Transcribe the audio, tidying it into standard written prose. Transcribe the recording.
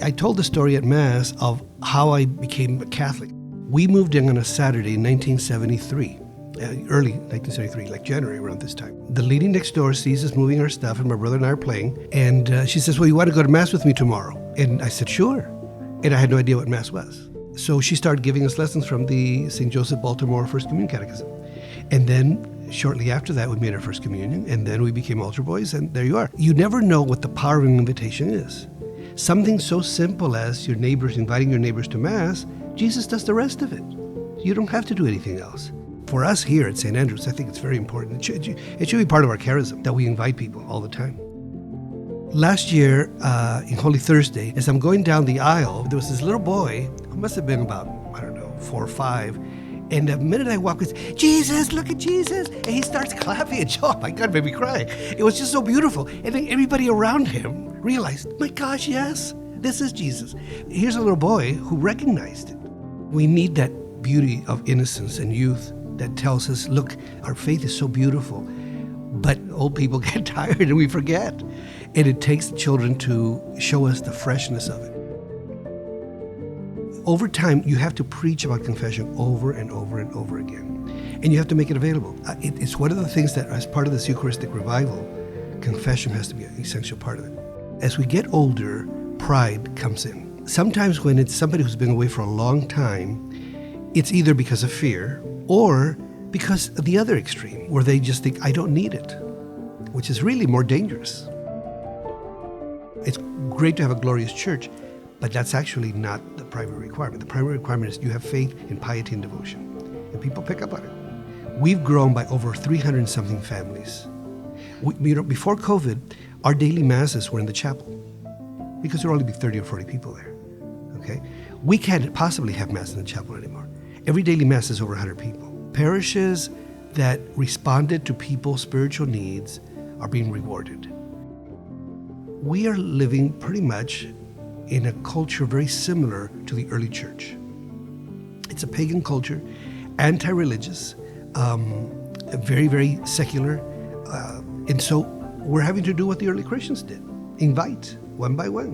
I told the story at Mass of how I became a Catholic. We moved in on a Saturday in 1973, early 1973, like January around this time. The lady next door sees us moving our stuff, and my brother and I are playing, and she says, well, you want to go to Mass with me tomorrow? And I said, sure. And I had no idea what Mass was. So she started giving us lessons from the St. Joseph Baltimore First Communion Catechism. And then shortly after that, we made our first communion, and then we became altar boys, and there you are. You never know what the power of an invitation is. Something so simple as your neighbors, inviting your neighbors to Mass, Jesus does the rest of it. You don't have to do anything else. For us here at St. Andrews, I think it's very important. It should be part of our charism that we invite people all the time. Last year, in Holy Thursday, as I'm going down the aisle, there was this little boy who must have been about, 4 or 5. And the minute I walk, it's, Jesus, look at Jesus. And he starts clapping and, oh my God, made me cry. It was just so beautiful. And then everybody around him realized, my gosh, yes, this is Jesus. Here's a little boy who recognized it. We need that beauty of innocence and youth that tells us, look, our faith is so beautiful, but old people get tired and we forget. And it takes the children to show us the freshness of it. Over time, you have to preach about confession over and over and over again. And you have to make it available. It's one of the things that, as part of this Eucharistic revival, confession has to be an essential part of it. As we get older, pride comes in. Sometimes when it's somebody who's been away for a long time, it's either because of fear or because of the other extreme, where they just think, I don't need it, which is really more dangerous. It's great to have a glorious church, but that's actually not the primary requirement. The primary requirement is you have faith in piety and devotion. And people pick up on it. We've grown by over 300 and something families. Before COVID, our daily masses were in the chapel because there would only be 30 or 40 people there. Okay? We can't possibly have mass in the chapel anymore. Every daily mass is over 100 people. Parishes that responded to people's spiritual needs are being rewarded. We are living pretty much in a culture very similar to the early church. It's a pagan culture, anti-religious, very, very secular. And so we're having to do what the early Christians did, invite one by one.